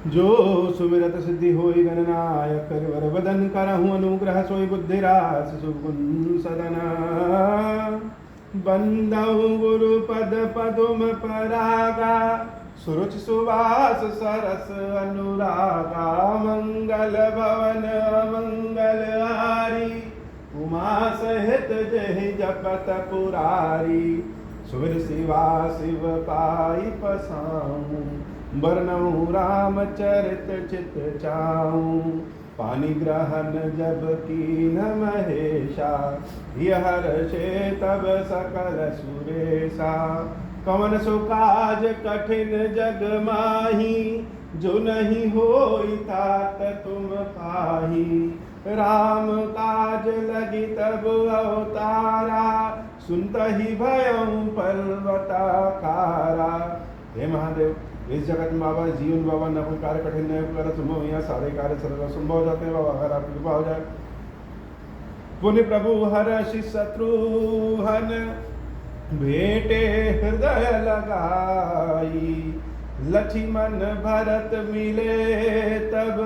जो सुमिरत सिद्धि होई गणनायक वर बदन करहु अनुग्रह सोई बुद्धिरास सुगुण सदन बंदहु गुरु पद पदुम परागा सुरुच सुवास सरस अनुरागा मंगल भवन मंगल हारी उमा सहित जहि जपत पुरारी सुर शिवा शिव पाई पसाऊं वर्णऊ रामचरित चित चाऊं पानी ग्रहण जब कीन महेशा यह हर्षे तब सकल सुरेशा कवन सो काज कठिन जग माही जो नहीं होई तात तुम पाही राम काज लगी तब अवतारा सुनत ही भयं पर्वताकारा। हे महादेव, इस जगत में बाबा जीवन बाबा न कोई कार्य कठिन नहीं कर संभव, यहाँ सारे कार्य सरल संभव हो जाते हैं बाबा, अगर आपकी कृपा हो जाए। पुण्य प्रभु हर्षि शत्रुघ्न भेटे हृदय लगाई लक्ष्मण भरत मिले तब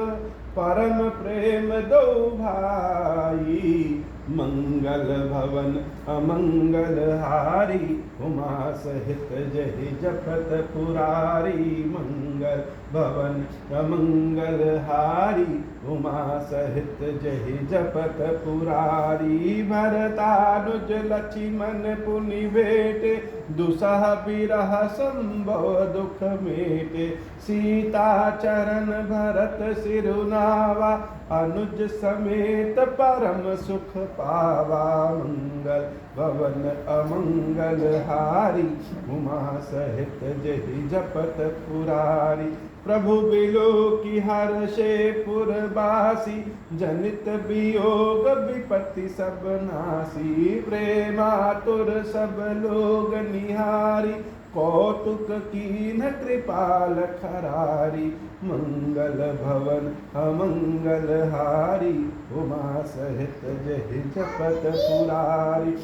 परम प्रेम दो भाई मंगल भवन अमंगल हारी उमा सहित जहि जपत पुरारी मंगल भवन अमंगल हारी उमा सहित जहि जपत पुरारी भरतानुज लक्ष्मण पुनि भेटे दुसह बिरह संभव दुख मेटे सीता चरण भरत सिरुनावा अनुज समेत परम सुख पावा मंगल भवन अमंगल हारी उमा सहित जहि जपत पुरारी प्रभु बिलो की हर्षे पुरबासी जनित वियोग विपत्ति सब नासी प्रेमातुर सब लोग निहारी कौतुक कीन कृपाल खरारी मंगल भवन अमंगल हारी उमा सहित जहि जपत पुरारी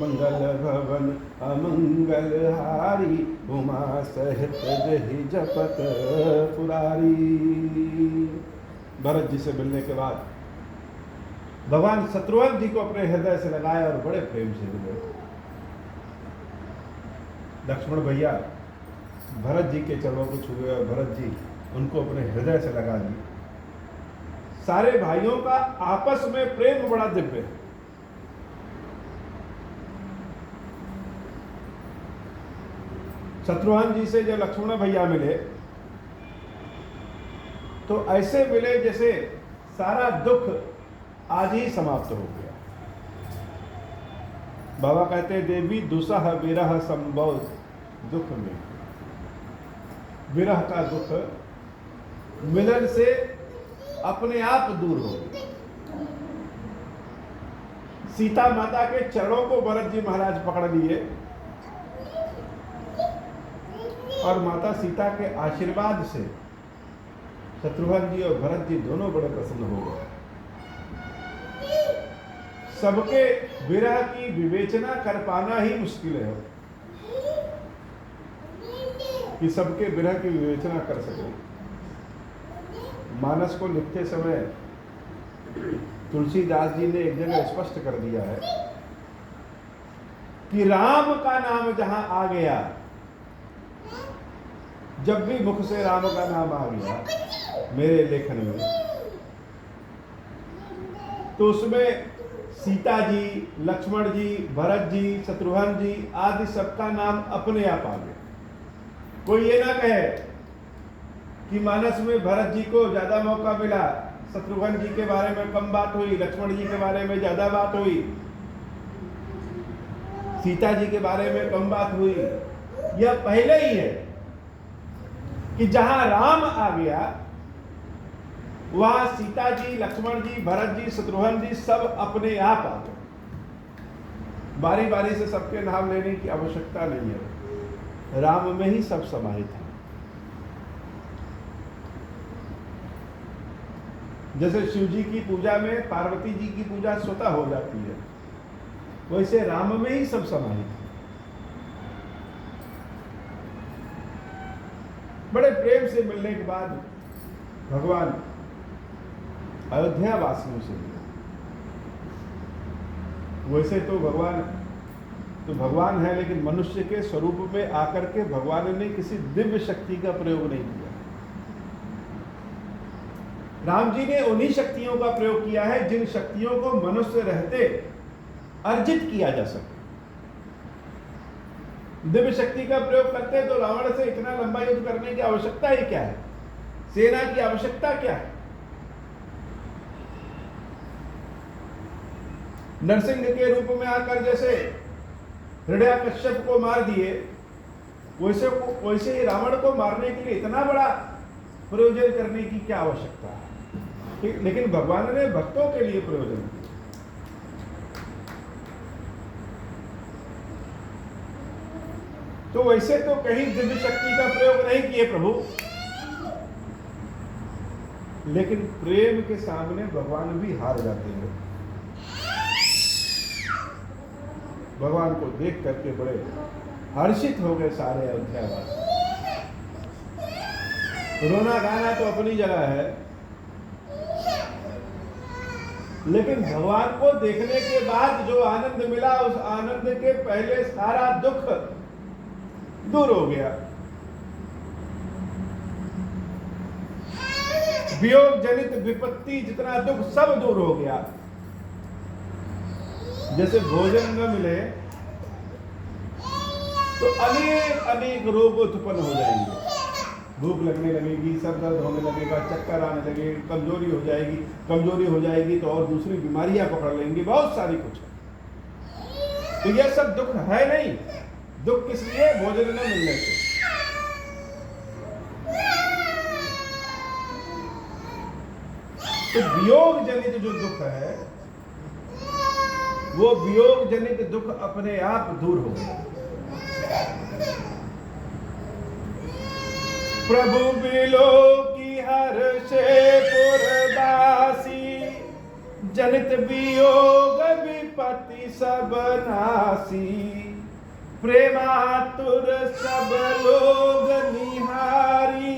मंगल भवन अमंगल हारी उमा सहित जहि जपत पुरारी। भरत जी से मिलने के बाद भगवान शत्रुघ्न जी को अपने हृदय से लगाया और बड़े प्रेम से मिले। लक्ष्मण भैया भरत जी के चरणों को छुए और भरत जी उनको अपने हृदय से लगा लिए। सारे भाइयों का आपस में प्रेम बड़ा दिव्य है। शत्रुघ्न जी से जब लक्ष्मण भैया मिले तो ऐसे मिले जैसे सारा दुख आज ही समाप्त हो गया। बाबा कहते देवी दुसह विरह संभव दुख में, विरह का दुख मिलन से अपने आप दूर हो गया। सीता माता के चरणों को भरत जी महाराज पकड़ लिए और माता सीता के आशीर्वाद से शत्रुघ्न जी और भरत जी दोनों बड़े प्रसन्न हो गए। सबके विरह की विवेचना कर पाना ही मुश्किल है कि सबके विरह की विवेचना कर सके। मानस को लिखते समय तुलसीदास जी ने एक जगह स्पष्ट कर दिया है कि राम का नाम जहां आ गया, जब भी मुख से राम का नाम आ गया मेरे लेखन में, तो उसमें सीता जी, लक्ष्मण जी, भरत जी, शत्रुघ्न जी आदि सबका नाम अपने आप आ गया। कोई ये ना कहे कि मानस में भरत जी को ज्यादा मौका मिला, शत्रुघ्न जी के बारे में कम बात हुई, लक्ष्मण जी के बारे में ज्यादा बात हुई, सीता जी के बारे में कम बात हुई। यह पहले ही है कि जहां राम आ गया वहां सीता जी, लक्ष्मण जी, भरत जी, शत्रुघ्न जी सब अपने आप आ गए। बारी बारी से सबके नाम लेने की आवश्यकता नहीं है, राम में ही सब समाहित है। जैसे शिव जी की पूजा में पार्वती जी की पूजा स्वतः हो जाती है, वैसे राम में ही सब समाहित है। बड़े प्रेम से मिलने के बाद भगवान अयोध्या वासियों से मिले। वैसे तो भगवान है, लेकिन मनुष्य के स्वरूप में आकर के भगवान ने किसी दिव्य शक्ति का प्रयोग नहीं किया। राम जी ने उन्हीं शक्तियों का प्रयोग किया है जिन शक्तियों को मनुष्य रहते अर्जित किया जा सके। दिव्य शक्ति का प्रयोग करते तो रावण से इतना लंबा युद्ध करने की आवश्यकता ही क्या है? सेना की आवश्यकता क्या है? नरसिंह के रूप में आकर जैसे हिरण्याकश्यप को मार दिए, वैसे ही रावण को मारने के लिए इतना बड़ा प्रयोजन करने की क्या आवश्यकता है? लेकिन भगवान ने भक्तों के लिए प्रयोजन किया। तो वैसे तो कहीं दिव्य शक्ति का प्रयोग नहीं किए प्रभु, लेकिन प्रेम के सामने भगवान भी हार जाते हैं। भगवान को देख करके बड़े हर्षित हो गए सारे अयोध्यावासी। रोना गाना तो अपनी जगह है, लेकिन भगवान को देखने के बाद जो आनंद मिला, उस आनंद के पहले सारा दुख दूर हो गया। वियोग जनित विपत्ति, जितना दुख सब दूर हो गया। जैसे भोजन न मिले तो अनेक अनेक रोग उत्पन्न हो जाएंगे। भूख लगने लगेगी, सर दर्द होने लगेगा, चक्कर आने लगेगी, कमजोरी हो जाएगी तो और दूसरी बीमारियां पकड़ लेंगी, बहुत सारी कुछ। तो यह सब दुख है नहीं। दुख किस लिए? भोजन न मिलने से। तो वियोग जनित जो दुख है, वो वियोग जनित दुख अपने आप दूर हो गया। प्रभु बिलो की हर्षे पुरवासी, जनित वियोग विपत्ति सब नासी। प्रेमातुर सब लोग निहारी,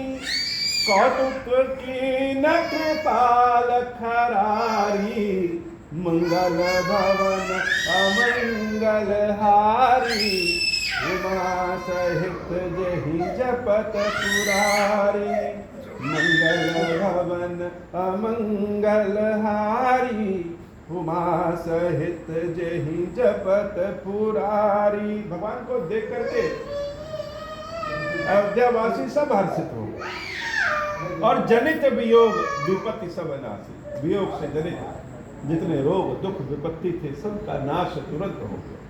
कौतुक की न कृपाल खरारी। मंगल भवन अमंगल हारी, उमा सहित जहि जपत पुरारी। मंगल भवन अमंगल हारी, उमा सहित जहि जपत पुरारी। भगवान को देख करके अयोध्यावासी सब हर्षित हो गए। और जनित वियोग विपत्ति सब नासी, वियोग से जनित जितने रोग दुख विपत्ति थे सबका नाश तुरंत हो गया।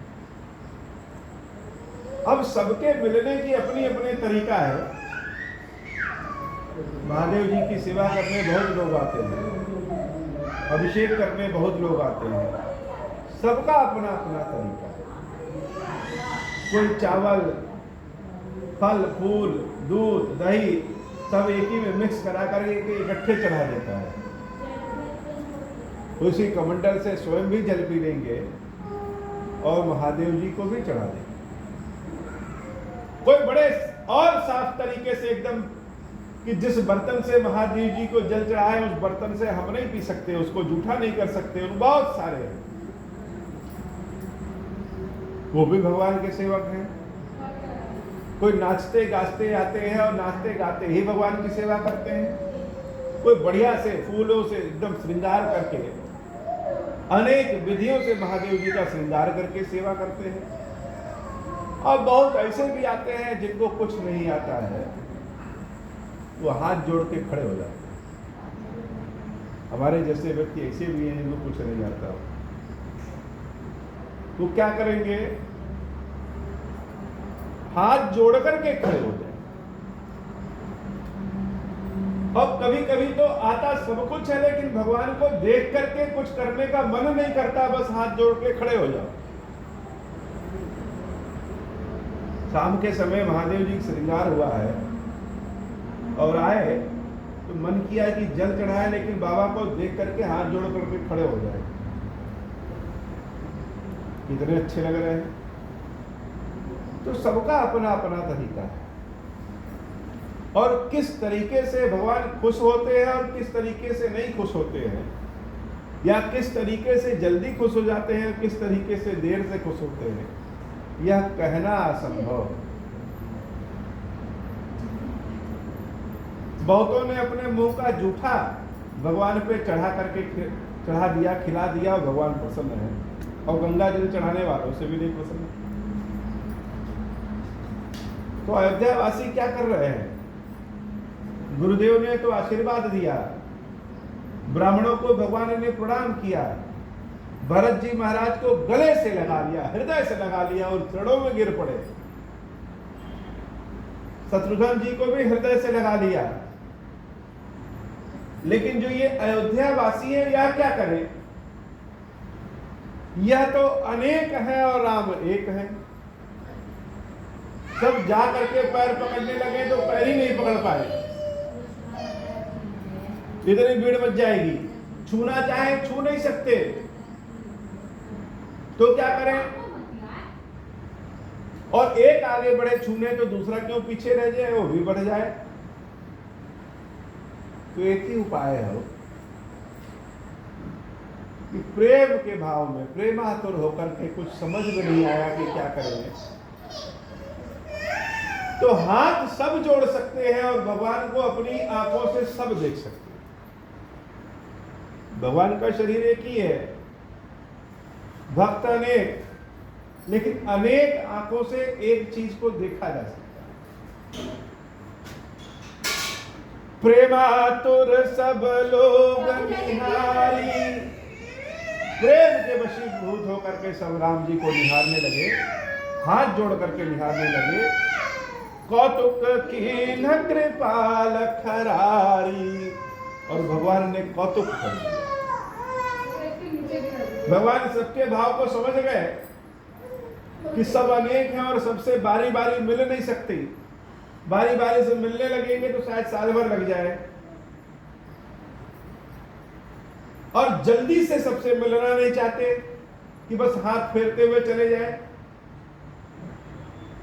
अब सबके मिलने की अपनी अपनी तरीका है। महादेव जी की सेवा करने बहुत लोग आते हैं, अभिषेक करने बहुत लोग आते हैं, सबका अपना अपना तरीका है। कोई चावल, फल फूल, दूध, दही सब एक ही में मिक्स करा करके इकट्ठे चढ़ा देता है। उसी कमंडल से स्वयं भी जल पी लेंगे और महादेव जी को भी चढ़ा देंगे। कोई बड़े और साफ तरीके से एकदम कि जिस बर्तन से महादेव जी को जल चढ़ाए उस बर्तन से हम नहीं पी सकते, उसको जूठा नहीं कर सकते, उन बहुत सारे हैं। वो भी भगवान के सेवक हैं। कोई नाचते गाते आते हैं और नाचते गाते ही भगवान की सेवा करते हैं। कोई बढ़िया से फूलों से एकदम श्रृंगार करके अनेक विधियों से महादेव जी का श्रृंगार करके सेवा करते हैं। और बहुत ऐसे भी आते हैं जिनको कुछ नहीं आता है, वो हाथ जोड़ के खड़े हो जाते हैं। हमारे जैसे व्यक्ति ऐसे भी हैं जिनको कुछ नहीं आता। वो क्या करेंगे? हाथ जोड़ करके खड़े हो जाए। अब कभी कभी तो आता सब कुछ है, लेकिन भगवान को देख करके कुछ करने का मन नहीं करता, बस हाथ जोड़ के खड़े हो जाओ। शाम के समय महादेव जी श्रृंगार हुआ है और आए तो मन किया कि जल चढ़ाए, लेकिन बाबा को देख करके हाथ जोड़ करके खड़े हो जाए। कितने अच्छे लग रहे हैं। तो सबका अपना अपना तरीका है। और किस तरीके से भगवान खुश होते हैं और किस तरीके से नहीं खुश होते हैं, या किस तरीके से जल्दी खुश हो जाते हैं, किस तरीके से देर से खुश होते हैं, यह कहना असंभव। बहुतों ने अपने मुंह का जूठा भगवान पे चढ़ा दिया, खिला दिया, और भगवान प्रसन्न है, और गंगा जल चढ़ाने वालों से भी नहीं प्रसन्न। तो अयोध्या वासी क्या कर रहे हैं? गुरुदेव ने तो आशीर्वाद दिया, ब्राह्मणों को भगवान ने प्रणाम किया, भरत जी महाराज को गले से लगा लिया, हृदय से लगा लिया और चरणों में गिर पड़े। शत्रुघ्न जी को भी हृदय से लगा लिया। लेकिन जो ये अयोध्या वासी है, यह क्या करें? यह तो अनेक है और राम एक है। सब जा करके पैर पकड़ने लगे तो पैर ही नहीं पकड़ पाए, इतनी भीड़ मच जाएगी। छूना चाहे छू नहीं सकते, तो क्या करें? और एक आगे बढ़े छूने तो दूसरा क्यों पीछे रह जाए, वो भी बढ़ जाए। तो एक ही उपाय है कि प्रेम के भाव में प्रेमातुर होकर के कुछ समझ में नहीं आया कि क्या करें, तो हाथ सब जोड़ सकते हैं और भगवान को अपनी आंखों से सब देख सकते हैं। भगवान का शरीर एक ही है, भक्त अनेक, लेकिन अनेक आंखों से एक चीज को देखा जा सकता है। प्रेमातुर सब लोग निहारी, प्रेम के वशीभूत होकर के सब राम जी को निहारने लगे, हाथ जोड़ करके निहारने लगे। कौतुक कीन कृपाल खरारी, और भगवान ने कौतुक कर दिया। भगवान सबके भाव को समझ गए कि सब अनेक हैं और सबसे बारी बारी मिल नहीं सकती। बारी बारी से मिलने लगेंगे तो शायद साल भर लग जाए, और जल्दी से सबसे मिलना नहीं चाहते कि बस हाथ फेरते हुए चले जाए।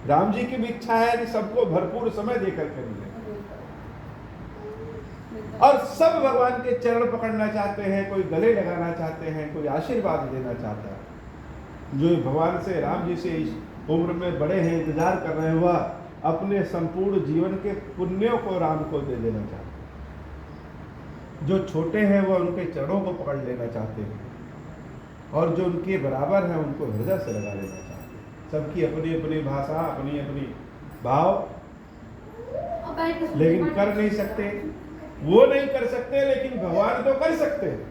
राम जी की भी इच्छा है कि सबको भरपूर समय देकर के मिले, और सब भगवान के चरण पकड़ना चाहते हैं, कोई गले लगाना चाहते हैं, कोई आशीर्वाद देना चाहता है। जो भगवान से, राम जी से इस उम्र में बड़े हैं, इंतजार कर रहे हुआ, अपने संपूर्ण जीवन के पुण्यों को राम को दे देना चाहते हैं। जो छोटे हैं वो उनके चरणों को पकड़ लेना चाहते हैं, और जो उनके बराबर है उनको हृदय से लगा लेना चाहते हैं। सबकी अपनी अपनी भाषा, अपनी अपनी भाव, लेकिन कर नहीं सकते। वो नहीं कर सकते, लेकिन भगवान तो कर सकते हैं।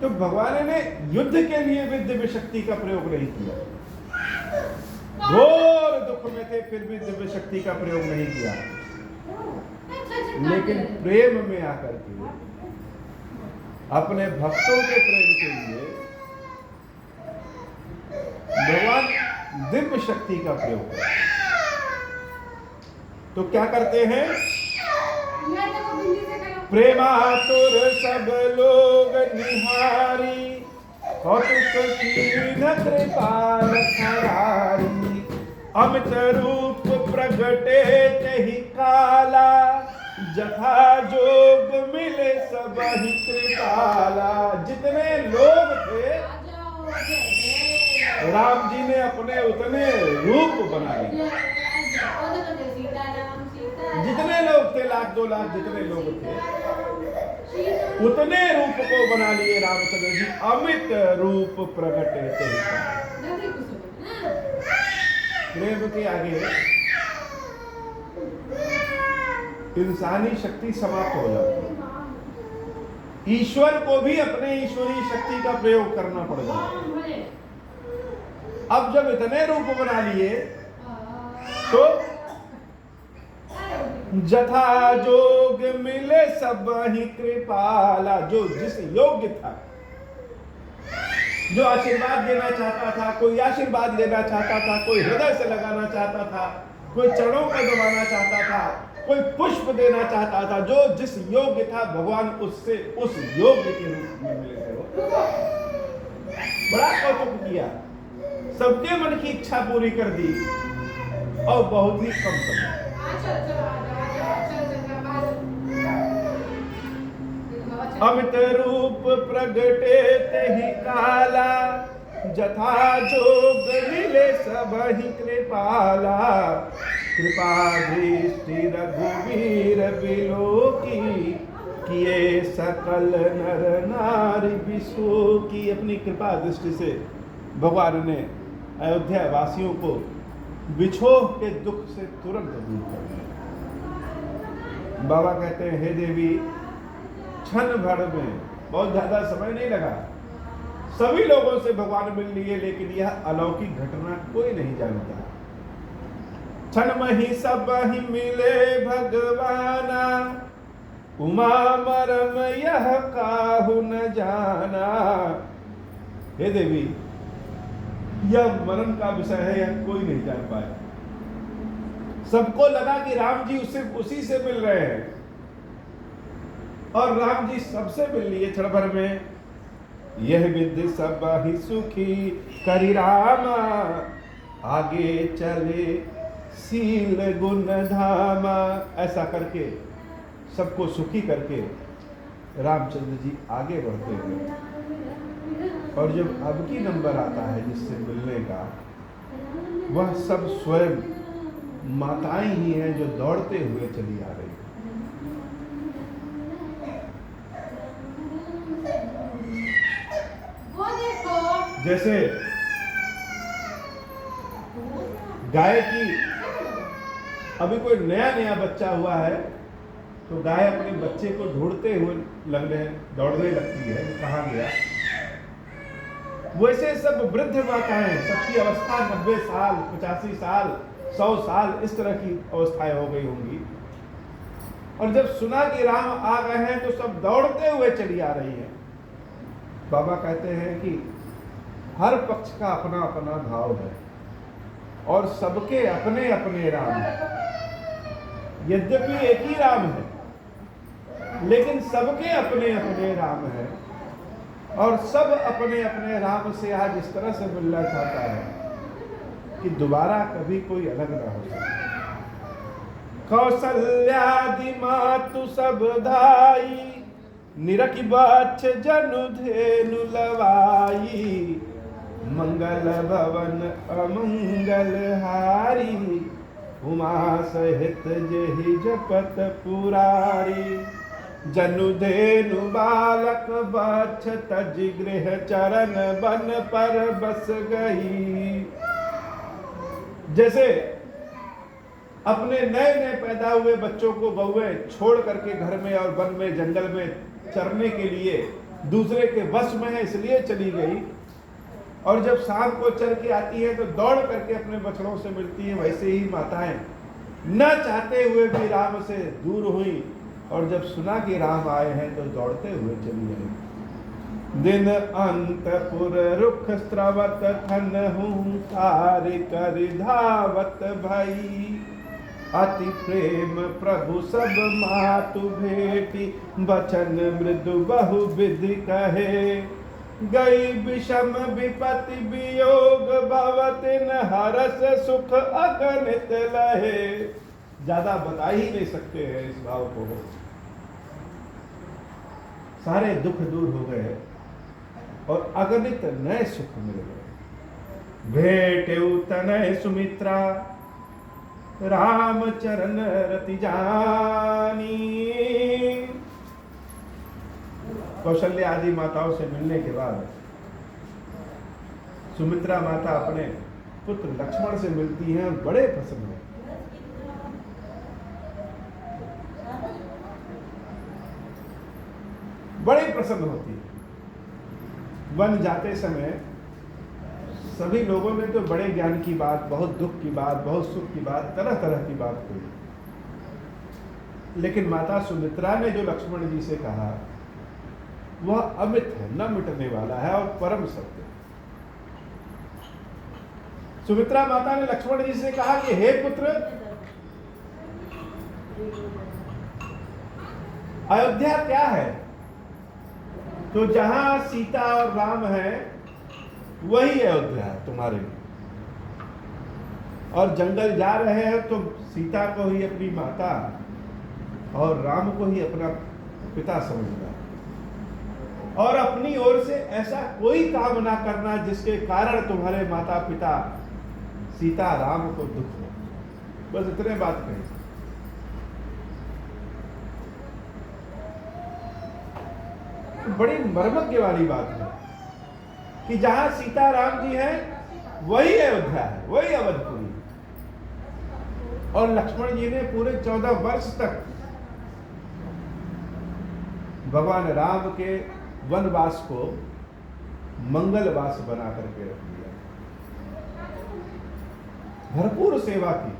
तो भगवान ने युद्ध के लिए भी दिव्य शक्ति का प्रयोग नहीं किया। घोर दुख में थे फिर भी दिव्य शक्ति का प्रयोग नहीं किया, लेकिन प्रेम में आकर के अपने भक्तों के प्रेम के लिए भगवान दिव्य शक्ति का प्रयोग करते। तो क्या करते हैं? प्रेमातुर सब लोग निहारी, कौतुक कीन कृपाल खरारी। अमित रूप प्रगटे तहि काला, जथा जोग मिले सब ही कृपाला। जितने लोग थे राम जी ने अपने उतने रूप बना लिए। जितने लोग थे, 1,00,000 2,00,000 जितने लोग थे, उतने रूप को बना लिए रामचंद्र जी। अमित रूप प्रगटे तहि काला। प्रेम के आगे इंसानी शक्ति समाप्त हो जाती है। ईश्वर को भी अपने ईश्वरीय शक्ति का प्रयोग करना पड़ जाता है। अब जब इतने रूप बना लिए तो जथा जोग मिले सब ही कृपाला। जो जिस योग्य था, जो आशीर्वाद देना चाहता था, कोई आशीर्वाद लेना चाहता था, कोई हृदय से लगाना चाहता था, कोई चरणों को दबाना चाहता था, कोई पुष्प देना चाहता था, जो जिस योग्य था, भगवान उससे उस योग्य के रूप में मिले थे। बड़ा कौतुक किया, सबके मन की इच्छा पूरी कर दी। और बहुत ही कम समय। अमित रूप प्रगटे तेहि काला, जथा जोग मिले सबहि कृपाला। कृपा दृष्टि रघुवीर बिलोकी, किए सकल नर नारी विशो की। अपनी कृपा दृष्टि से भगवान ने अयोध्या वासियों को बिछोह के दुख से तुरंत दूर कर दिया। बाबा कहते हैं, हे देवी, क्षण भर में, बहुत ज्यादा समय नहीं लगा, सभी लोगों से भगवान मिल लिए, लेकिन यह अलौकिक घटना कोई नहीं जानता। क्षण में ही सब ही मिले भगवाना, उमा मरम यह काहू न जाना। हे देवी, यह मरण का विषय है, यह कोई नहीं जान पाया। सबको लगा कि राम जी उसी से मिल रहे हैं, और राम जी सबसे मिल लिए क्षण भर में। यह विधि सब ही सुखी करी रामा, आगे चले सील गुण धामा। ऐसा करके सबको सुखी करके रामचंद्र जी आगे बढ़ते गए। और जब अब की नंबर आता है जिससे मिलने का, वह सब स्वयं माताएं ही हैं जो दौड़ते हुए चली आ रही हैं। जैसे गाय की, अभी कोई नया नया बच्चा हुआ है तो गाय अपने बच्चे को ढूंढते हुए दौड़ने लगती है, कहाँ गया। वैसे सब वृद्ध माताएं, सबकी अवस्था 90 साल, 85 साल, 100 साल, इस तरह की अवस्थाएं हो गई होंगी। और जब सुना कि राम आ गए हैं तो सब दौड़ते हुए चली आ रही हैं। बाबा कहते हैं कि हर पक्ष का अपना अपना भाव है और सबके अपने अपने राम हैं। यद्यपि एक ही राम है, लेकिन सबके अपने अपने राम हैं, और सब अपने अपने राम से आज इस तरह से मिलना चाहता है कि दोबारा कभी कोई अलग ना हो सके। कौशल्यादि मातु सब धाई, निरखि बच्छ जनु धेनु लवाई। मंगल भवन अमंगल हारी, उमा सहित जेहि जपत पुरारी। जनु धेनु बालक बच्छ तज गृह, चरण बन पर बस गई। जैसे अपने नए नए पैदा हुए बच्चों को बहुएं छोड़ करके घर में और वन में जंगल में चरने के लिए दूसरे के वश में है इसलिए चली गई, और जब शाम को चर के आती है तो दौड़ करके अपने बछड़ों से मिलती हैं, वैसे ही माताएं न चाहते हुए भी राम से दूर हुई, और जब सुना कि राम आए हैं तो दौड़ते हुए चली आई। दिन अंतपुर रुख स्त्रवत थन हुंकार कर धावत भई। अति प्रेम प्रभु सब मातु भेटी, बचन मृदु बहु विधि कहे। गई विषम विपति वियोग, भवतिन हरस सुख अगणित लहे। ज्यादा बता ही नहीं सकते हैं इस भाव को। सारे दुख दूर हो गए और अगणित नए सुख मिल गए। भेटेउ तनय सुमित्रा, राम चरण रति जानी। कौशल्य आदि माताओं से मिलने के बाद सुमित्रा माता अपने पुत्र लक्ष्मण से मिलती हैं और बड़े प्रसन्न हैं। बड़े प्रसन्न होती है। वन जाते समय सभी लोगों ने तो बड़े ज्ञान की बात, बहुत दुख की बात, बहुत सुख की बात, तरह तरह की बात कही, लेकिन माता सुमित्रा ने जो लक्ष्मण जी से कहा वह अमित है, न मिटने वाला है और परम सत्य। सुमित्रा माता ने लक्ष्मण जी से कहा कि हे पुत्र, अयोध्या क्या है? तो जहां सीता और राम है वही अयोध्या है तुम्हारे लिए। और जंगल जा रहे हैं तो सीता को ही अपनी माता और राम को ही अपना पिता समझना, और अपनी ओर से ऐसा कोई काम ना करना जिसके कारण तुम्हारे माता पिता सीता राम को दुख हो। बस इतने बात कही। बड़ी मर्मज्ञ वाली बात है कि जहां सीता राम जी हैं वही अयोध्या है, वही अवधपुरी, और लक्ष्मण जी ने पूरे 14 वर्ष तक भगवान राम के वनवास को मंगलवास बना करके रख दिया, भरपूर सेवा की।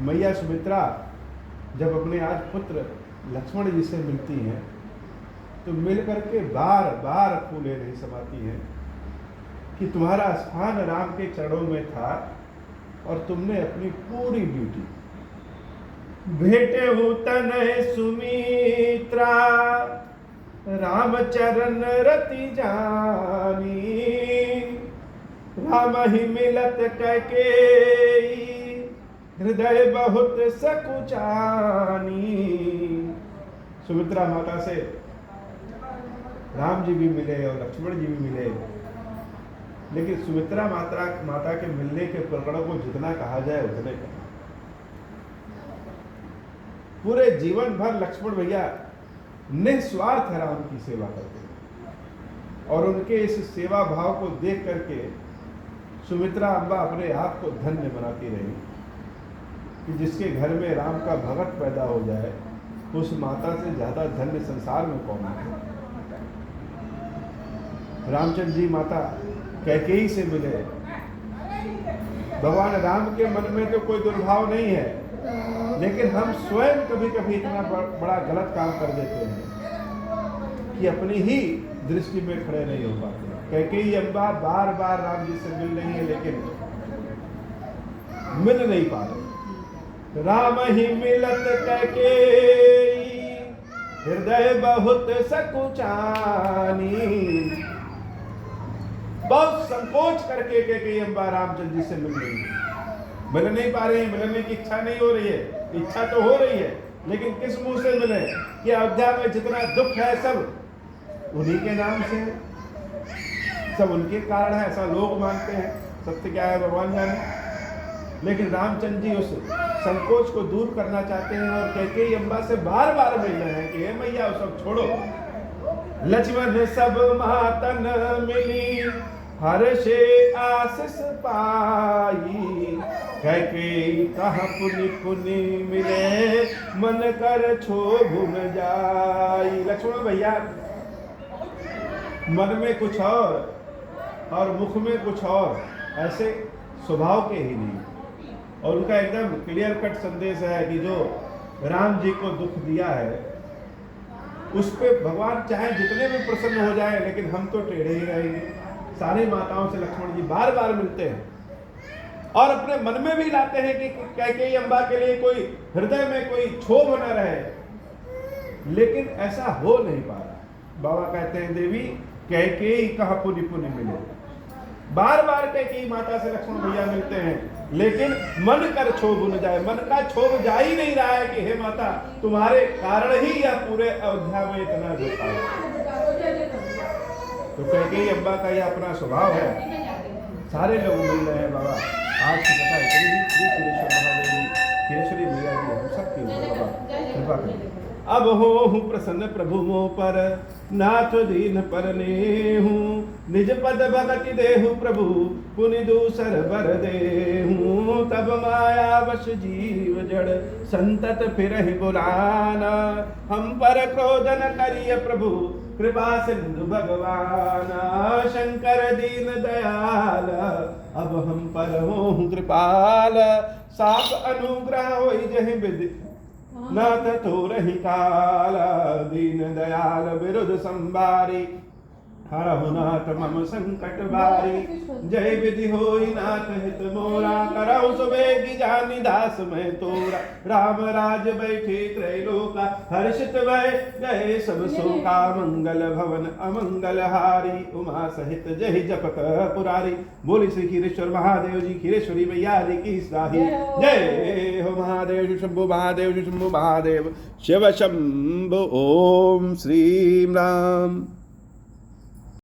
मैया सुमित्रा जब अपने आज पुत्र लक्ष्मण जी से मिलती हैं तो मिल करके बार बार फूले नहीं समाती हैं कि तुम्हारा स्थान राम के चरणों में था और तुमने अपनी पूरी ड्यूटी। भेटे हो तनय सुमित्रा राम चरण रति जानी, राम ही मिलत कैकेयी हृदय बहुत सकुचानी। सुमित्रा माता से राम जी भी मिले और लक्ष्मण जी भी मिले, लेकिन सुमित्रा माता के मिलने के प्रकरण को जितना कहा जाए उतने कहा। पूरे जीवन भर लक्ष्मण भैया निस्वार्थ राम की सेवा करते हैं, और उनके इस सेवा भाव को देख करके सुमित्रा अम्बा अपने आप को धन्य बनाती रही कि जिसके घर में राम का भगत पैदा हो जाए उस माता से ज्यादा धन्य संसार में कौन है। रामचंद्र जी माता कैकेयी से मिले। भगवान राम के मन में तो कोई दुर्भाव नहीं है, लेकिन हम स्वयं कभी कभी इतना बड़ा गलत काम कर देते हैं कि अपनी ही दृष्टि में खड़े नहीं हो पाते। कैकेयी अम्बा बार बार राम जी से मिल रही है लेकिन मिल नहीं पा रहे। राम ही मिलत कैकेयी हृदय बहुत सकुचानी। बहुत संकोच करके कैकेयी अम्बा रामचंद्र जी से मिल रही है, मिल नहीं पा रही है, मिलने की इच्छा नहीं हो रही है। इच्छा तो हो रही है लेकिन किस मुंह से मिले कि अयोध्या में जितना दुख है सब उन्हीं के नाम से है, सब उनके कारण है, ऐसा लोग मानते हैं। सत्य क्या है भगवान जाने। लेकिन रामचंद्र जी उस संकोच को दूर करना चाहते हैं और कैकेयी अम्बा से बार बार मिल रहे हैं कि हे मैया वो सब छोड़ो। लक्ष्मण सब मातन मिली हर्षे आशीष पाई, कैकेयी कहाँ पुनि पुनि मिले मन कर क्षोभ न जाई। लक्ष्मण भैया मन में कुछ और मुख में कुछ और, ऐसे स्वभाव के ही नहीं। और उनका एकदम क्लियर कट संदेश है कि जो राम जी को दुख दिया है उस पे भगवान चाहे जितने भी प्रसन्न हो जाए लेकिन हम तो टेढ़े ही रहेंगे। सारी माताओं से लक्ष्मण जी बार बार मिलते हैं और अपने मन में भी लाते हैं कि कैकेयी अम्बा के लिए कोई हृदय में कोई क्षोभ न रहे, लेकिन ऐसा हो नहीं पा रहा। बाबा कहते हैं देवी कैकेयी कहाँ पुनि पुनि मिले। बार बार कैकेयी माता से लक्ष्मण भैया मिलते हैं लेकिन मन कर क्षोभ न जाए। मन का क्षोभ जा ही नहीं रहा है कि हे माता तुम्हारे कारण ही यह पूरे अयोध्या में इतना दुख आया। तो कैकेयी अम्बा का यह अपना स्वभाव है। सारे लोग मिल रहे हैं बाबा। आज की कथा इतनी ही। श्री खीरेश्वर महादेव जी, खीरेश्वरी मैया जी हम सबके ऊपर बाबा कृपा करें। अब हो प्रसन्न प्रभु मोह पर नाथ दीन पर नेहू, निज पद भगति देहु प्रभु पुनि दूसर बर देहू। तब माया वश जीव जड़ संतत फिरहि बुलाना, हम पर क्रोध न करिय प्रभु कृपा सिंधु भगवान। शंकर दीन दयाल अब हम पर हों कृपाल, साप अनुग्रह होई जहि विधि नाथ तो रही काल। दीन दयाल विरुद्ध संबारी हरहु नाथ मम संकट बारी, जय विधि होई नाथ हित मोरा, करहु सुबेगी जानि दास मैं तोरा, राम राज बैठे त्रैलोका, हर्षित भय गए सब शोका, मंगल भवन अमंगल हारी, उमा सहित जय जपत पुरारी। बोली श्री खीरेश्वर महादेव जी, खीरेश्वरी मैया जी की साही जय हो। महादेव शंभु महादेव शंभु महादेव शिव शंभु। ओम श्री राम।